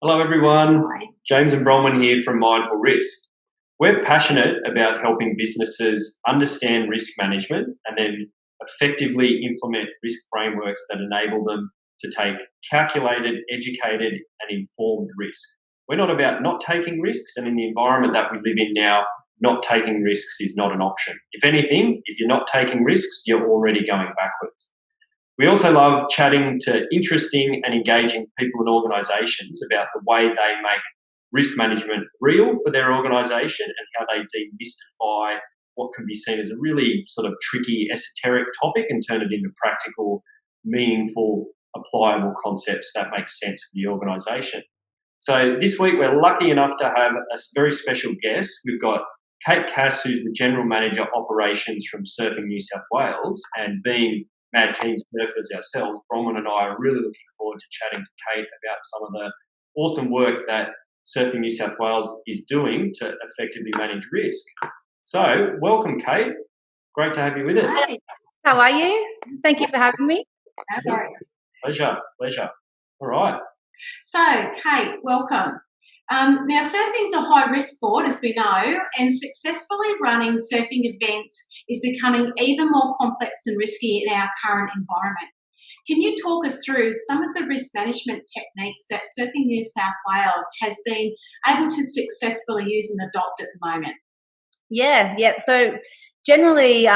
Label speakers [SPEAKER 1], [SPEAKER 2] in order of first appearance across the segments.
[SPEAKER 1] Hello everyone,
[SPEAKER 2] Hi.
[SPEAKER 1] James and Bronwyn here from Mindful Risk. We're passionate about helping businesses understand risk management and then effectively implement risk frameworks that enable them to take calculated, educated and informed risk. We're not about not taking risks, and in the environment that we live in now, not taking risks is not an option. If anything, if you're not taking risks, you're already going backwards. We also love chatting to interesting and engaging people and organisations about the way they make risk management real for their organisation and how they demystify what can be seen as a really sort of tricky, esoteric topic and turn it into practical, meaningful, applicable concepts that make sense for the organisation. So this week we're lucky enough to have a very special guest. We've got Kate Cass, who's the General Manager Operations from Surfing New South Wales, and being mad keen surfers ourselves, Bronwyn and I are really looking forward to chatting to Kate about some of the awesome work that Surfing New South Wales is doing to effectively manage risk. So welcome, Kate. Great to have you with us.
[SPEAKER 2] Hi. How are you? Thank you for having me.
[SPEAKER 3] No worries.
[SPEAKER 1] Pleasure. All right.
[SPEAKER 3] So, Kate, welcome. Now, surfing's a high-risk sport, as we know, and successfully running surfing events is becoming even more complex and risky in our current environment. Can you talk us through some of the risk management techniques that Surfing New South Wales has been able to successfully use and adopt at the moment?
[SPEAKER 2] Yeah. So generally,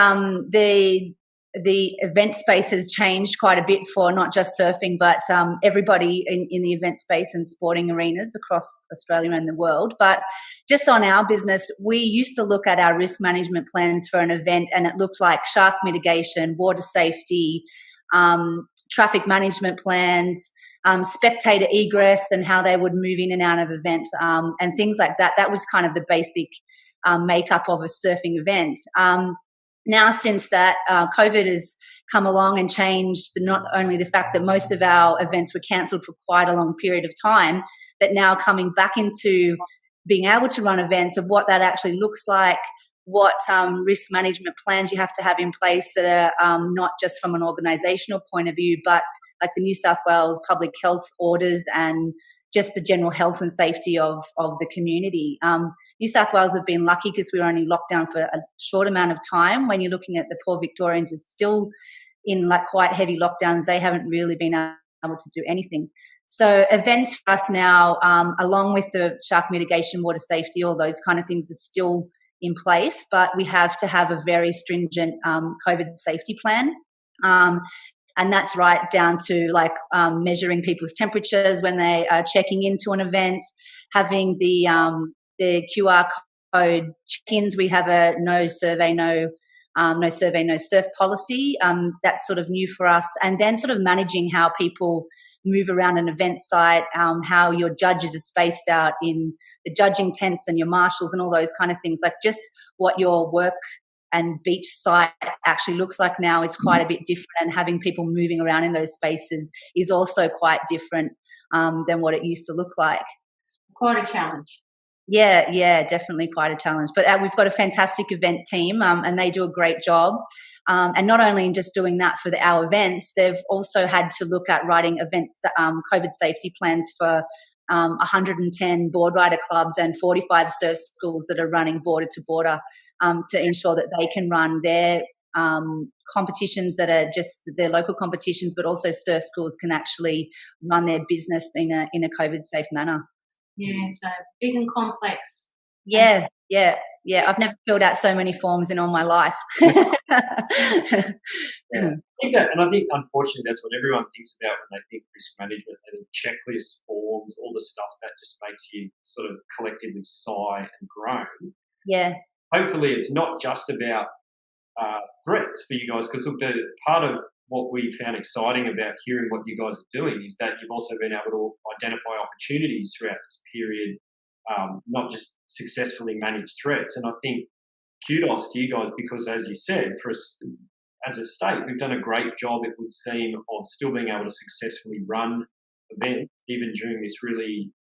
[SPEAKER 2] the event space has changed quite a bit for not just surfing, but everybody in the event space and sporting arenas across Australia and the world. But just on our business, we used to look at our risk management plans for an event, and it looked like shark mitigation, water safety, traffic management plans, spectator egress and how they would move in and out of event, and things like that. That was kind of the basic makeup of a surfing event. Now, since that, COVID has come along and changed not only the fact that most of our events were cancelled for quite a long period of time, but now coming back into being able to run events of what that actually looks like, what risk management plans you have to have in place that are not just from an organisational point of view, but like the New South Wales public health orders and just the general health and safety of the community. New South Wales have been lucky because we were only locked down for a short amount of time. When you're looking at the poor Victorians are still in like quite heavy lockdowns, they haven't really been able to do anything. So events for us now, along with the shark mitigation, water safety, all those kind of things are still in place, but we have to have a very stringent COVID safety plan. And that's right down to like measuring people's temperatures when they are checking into an event, having the QR code check-ins. We have a no survey, no surf policy. That's sort of new for us. And then sort of managing how people move around an event site, how your judges are spaced out in the judging tents and your marshals and all those kind of things, like just what your work and beach site actually looks like now is quite a bit different, and having people moving around in those spaces is also quite different than what it used to look like.
[SPEAKER 3] Quite a challenge.
[SPEAKER 2] Yeah, definitely quite a challenge. But we've got a fantastic event team and they do a great job. And not only in just doing that for our events, they've also had to look at writing events, COVID safety plans for 110 board rider clubs and 45 surf schools that are running border to border to ensure that they can run their competitions that are just their local competitions, but also surf schools can actually run their business in a COVID safe manner.
[SPEAKER 3] Yeah, so big and complex.
[SPEAKER 2] Yeah. I've never filled out so many forms in all my life.
[SPEAKER 1] I think unfortunately that's what everyone thinks about when they think risk management. They think checklists, forms, all the stuff that just makes you sort of collectively sigh and groan.
[SPEAKER 2] Yeah.
[SPEAKER 1] Hopefully it's not just about threats for you guys, because look, part of what we found exciting about hearing what you guys are doing is that you've also been able to identify opportunities throughout this period, not just successfully manage threats. And I think kudos to you guys because, as you said, for us as a state, we've done a great job, it would seem, of still being able to successfully run events even during this really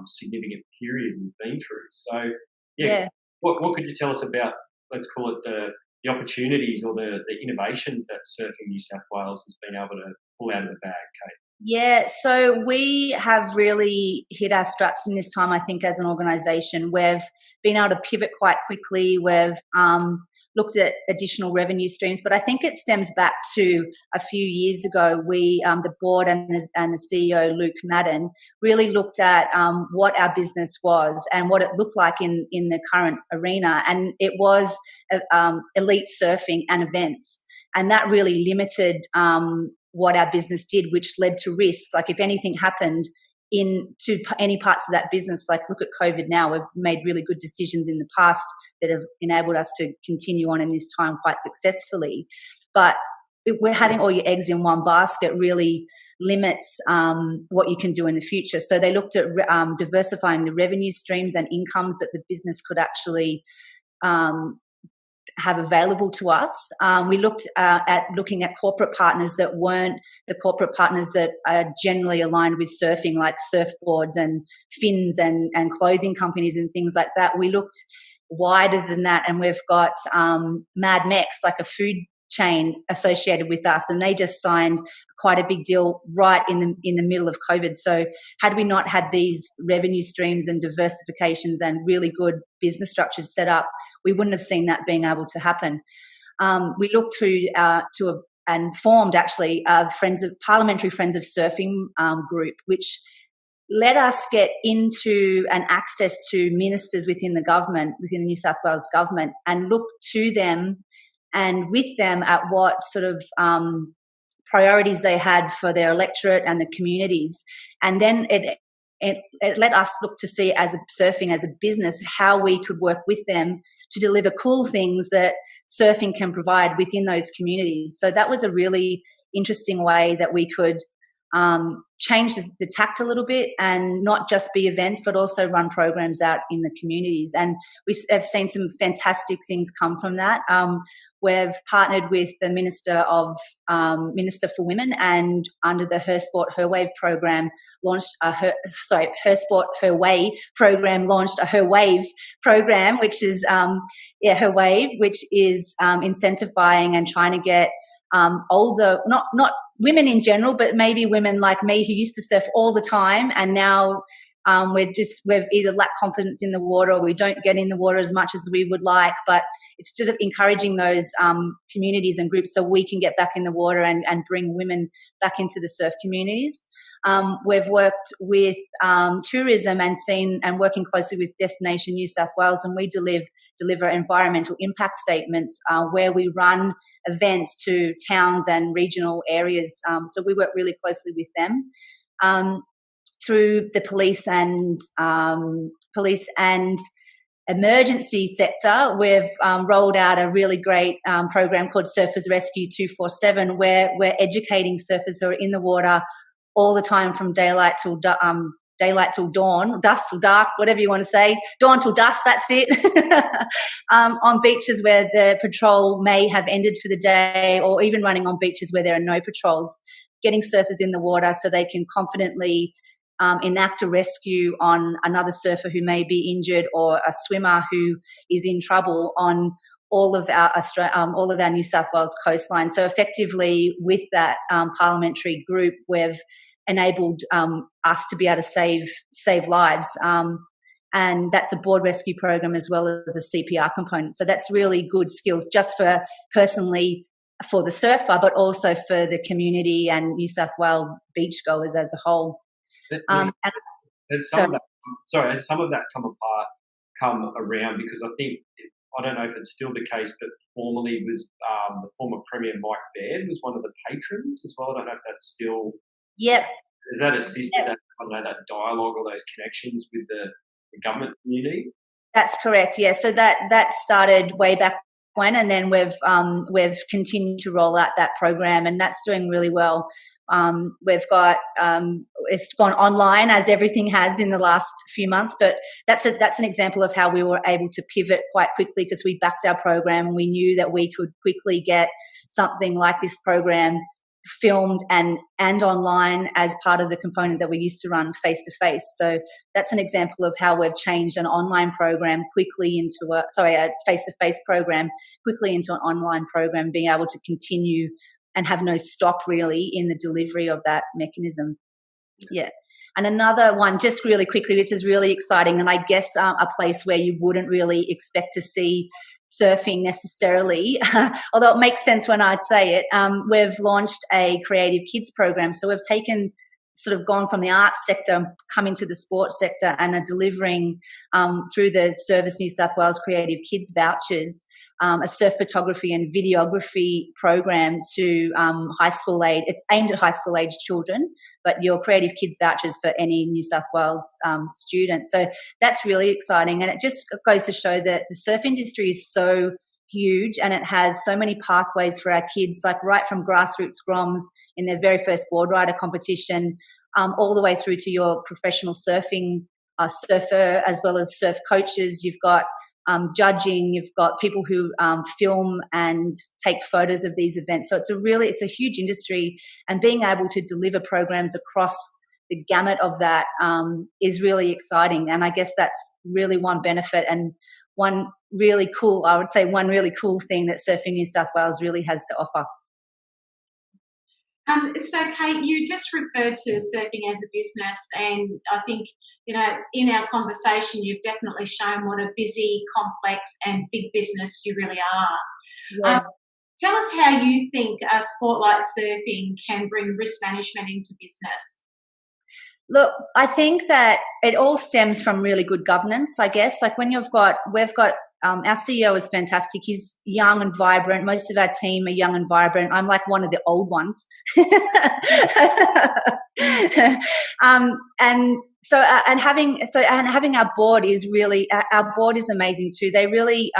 [SPEAKER 1] significant period we've been through. So, yeah. What could you tell us about, let's call it the opportunities or the innovations that Surfing New South Wales has been able to pull out of the bag, Kate?
[SPEAKER 2] Yeah, so we have really hit our straps in this time, I think, as an organisation. We've been able to pivot quite quickly. We've looked at additional revenue streams, but I think it stems back to a few years ago. We, the board and the CEO, Luke Madden, really looked at what our business was and what it looked like in the current arena. And it was elite surfing and events. And that really limited what our business did, which led to risk. Like if anything happened to any parts of that business, like look at COVID now, we've made really good decisions in the past that have enabled us to continue on in this time quite successfully. But we're having all your eggs in one basket really limits what you can do in the future. So they looked at diversifying the revenue streams and incomes that the business could actually have available to us. We looked at looking at corporate partners that weren't the corporate partners that are generally aligned with surfing, like surfboards and fins and clothing companies and things like that. We looked wider than that, and we've got Mad Mex, like a food chain associated with us, and they just signed quite a big deal right in the middle of COVID. So had we not had these revenue streams and diversifications and really good business structures set up, we wouldn't have seen that being able to happen. We looked and formed actually Parliamentary Friends of Surfing group, which let us get into and access to ministers within the government, within the New South Wales government, and look to them and with them at what sort of priorities they had for their electorate and the communities. And then it let us look to see surfing as a business, how we could work with them to deliver cool things that surfing can provide within those communities. So that was a really interesting way that we could change the tact a little bit and not just be events, but also run programs out in the communities. And we have seen some fantastic things come from that. We've partnered with the Minister for Women, and under the Her Sport, Her Wave program, launched Her Sport, Her Way program, launched a Her Wave program, which is Her Wave, which is incentivizing and trying to get older, not women in general, but maybe women like me who used to surf all the time, and now we've either lacked confidence in the water or we don't get in the water as much as we would like. But it's sort of encouraging those communities and groups so we can get back in the water and bring women back into the surf communities. We've worked with tourism and working closely with Destination New South Wales, and we deliver environmental impact statements where we run events to towns and regional areas. So we work really closely with them. Through the police and emergency sector, we've rolled out a really great program called Surfers Rescue 247, where we're educating surfers who are in the water all the time from daylight till dawn, dusk till dark, whatever you want to say, dawn till dusk, that's it, on beaches where the patrol may have ended for the day, or even running on beaches where there are no patrols, getting surfers in the water so they can confidently enact a rescue on another surfer who may be injured or a swimmer who is in trouble on all of our New South Wales coastline. So effectively, with that parliamentary group, we've enabled us to be able to save lives. And that's a board rescue program as well as a CPR component. So that's really good skills just for personally for the surfer, but also for the community and New South Wales beachgoers as a whole.
[SPEAKER 1] Has some of that come around, because I don't know if it's still the case, but formerly was the former Premier Mike Baird was one of the patrons as well. I don't know if that's still.
[SPEAKER 2] Yep.
[SPEAKER 1] Has that assisted that dialogue or those connections with the government community? That's
[SPEAKER 2] correct. Yeah. So that started way back when, and then we've continued to roll out that program, and that's doing really well. We've got it's gone online, as everything has in the last few months, but that's an example of how we were able to pivot quite quickly, because we backed our program and we knew that we could quickly get something like this program filmed and online as part of the component that we used to run face to face. So that's an example of how we've changed an online program quickly into a face to face program quickly into an online program, being able to continue have no stop really in the delivery of that mechanism. Yeah. And another one, just really quickly, which is really exciting, and I guess a place where you wouldn't really expect to see surfing necessarily, although it makes sense when I say it. We've launched a creative kids program. So we've sort of gone from the arts sector, come into the sports sector, and are delivering through the Service New South Wales Creative Kids Vouchers a surf photography and videography program to high school age. It's aimed at high school age children, but your Creative Kids Vouchers for any New South Wales student. So that's really exciting, and it just goes to show that the surf industry is so huge, and it has so many pathways for our kids, like right from grassroots groms in their very first board rider competition, all the way through to your professional surfing surfer, as well as surf coaches. You've got judging, you've got people who film and take photos of these events. So it's a huge industry, and being able to deliver programs across the gamut of that is really exciting. And I guess that's really one benefit, and one really cool thing that Surfing New South Wales really has to offer.
[SPEAKER 3] So, Kate, you just referred to surfing as a business, and I think, in our conversation, you've definitely shown what a busy, complex and big business you really are.
[SPEAKER 2] Yeah.
[SPEAKER 3] Tell us how you think a sport like surfing can bring risk management into business.
[SPEAKER 2] Look, I think that it all stems from really good governance, I guess. Like we've got our CEO is fantastic. He's young and vibrant. Most of our team are young and vibrant. I'm like one of the old ones. And having our board is really, our board is amazing too. They really,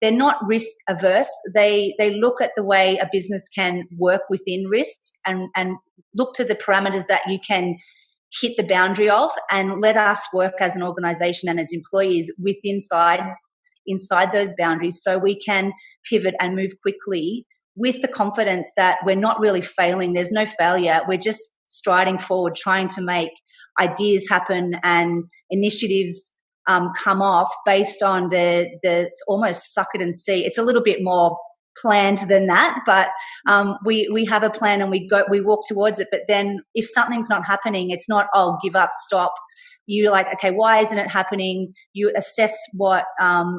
[SPEAKER 2] they're not risk averse. They look at the way a business can work within risks and look to the parameters that you can hit the boundary of, and let us work as an organisation and as employees inside those boundaries, so we can pivot and move quickly with the confidence that we're not really failing. There's no failure. We're just striding forward, trying to make ideas happen and initiatives come off based on the it's almost suck it and see. It's a little bit more planned than that, but we have a plan and we walk towards it. But then if something's not happening, it's not, oh, give up, stop. You're like, okay, why isn't it happening? You assess what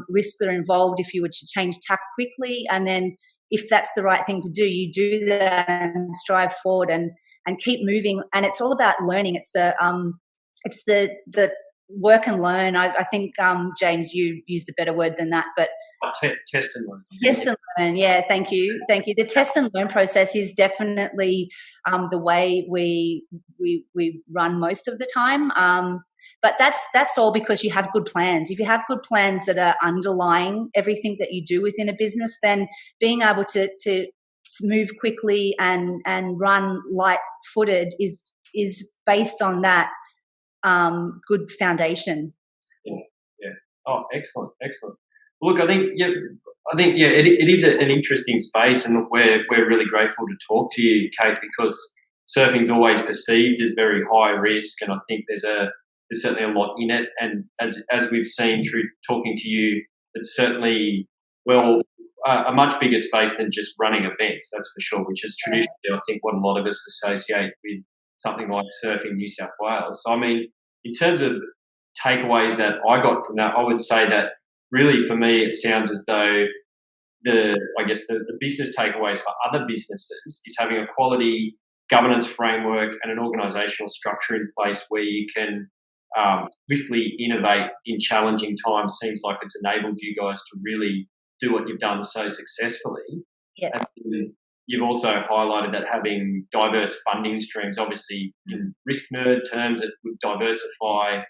[SPEAKER 2] risks are involved if you were to change tack quickly, and then if that's the right thing to do, you do that and strive forward and keep moving. And it's all about learning. It's the work and learn. I think James, you used a better word than that, but
[SPEAKER 1] test and learn.
[SPEAKER 2] Test and learn, yeah. Thank you. The test and learn process is definitely the way we run most of the time. But that's all because you have good plans. If you have good plans that are underlying everything that you do within a business, then being able to move quickly and run light-footed is based on that good foundation.
[SPEAKER 1] Yeah. Oh, excellent. Look, I think it is an interesting space, and we're really grateful to talk to you, Kate, because surfing's always perceived as very high risk, and I think there's certainly a lot in it. And as we've seen through talking to you, it's certainly a much bigger space than just running events, that's for sure, which is traditionally, I think, what a lot of us associate with something like Surfing New South Wales. So, I mean, in terms of takeaways that I got from that, I would say that really for me, it sounds as though the business takeaways for other businesses is having a quality governance framework and an organisational structure in place where you can swiftly innovate in challenging times. Seems like it's enabled you guys to really do what you've done so successfully.
[SPEAKER 2] Yeah.
[SPEAKER 1] And you've also highlighted that having diverse funding streams, obviously in risk nerd terms, it would diversify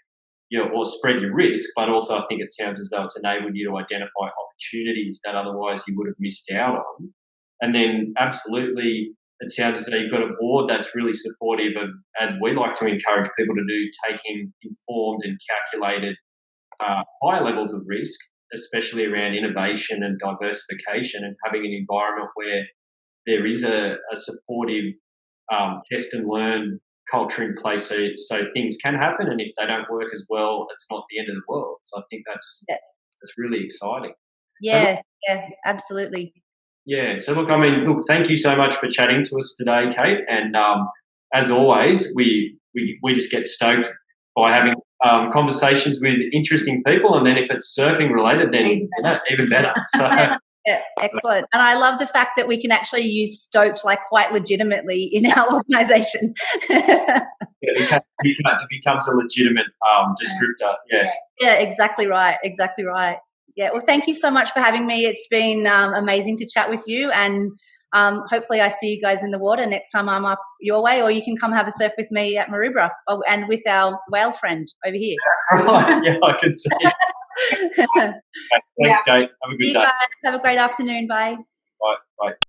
[SPEAKER 1] or spread your risk, but also I think it sounds as though it's enabled you to identify opportunities that otherwise you would have missed out on. And then absolutely, it sounds as though you've got a board that's really supportive of, as we like to encourage people to do, taking informed and calculated higher levels of risk, especially around innovation and diversification, and having an environment where there is a supportive test and learn culture in place so things can happen, and if they don't work as well, it's not the end of the world. So I think that's really exciting.
[SPEAKER 2] Yeah, absolutely.
[SPEAKER 1] Yeah. So look, I mean, look, thank you so much for chatting to us today, Kate. And as always, we just get stoked by having conversations with interesting people. And then if it's surfing related, then even better. So
[SPEAKER 2] Yeah, excellent. And I love the fact that we can actually use stoked like quite legitimately in our organisation.
[SPEAKER 1] it becomes a legitimate descriptor. Yeah.
[SPEAKER 2] Yeah, exactly right. Exactly right. Yeah. Well, thank you so much for having me. It's been amazing to chat with you, and hopefully I see you guys in the water next time I'm up your way, or you can come have a surf with me at Maroubra and with our whale friend over here.
[SPEAKER 1] Right. Yeah, I can see it. Thanks, Kate. Have a good day.
[SPEAKER 2] You guys have a great afternoon. Bye.
[SPEAKER 1] Bye. Bye.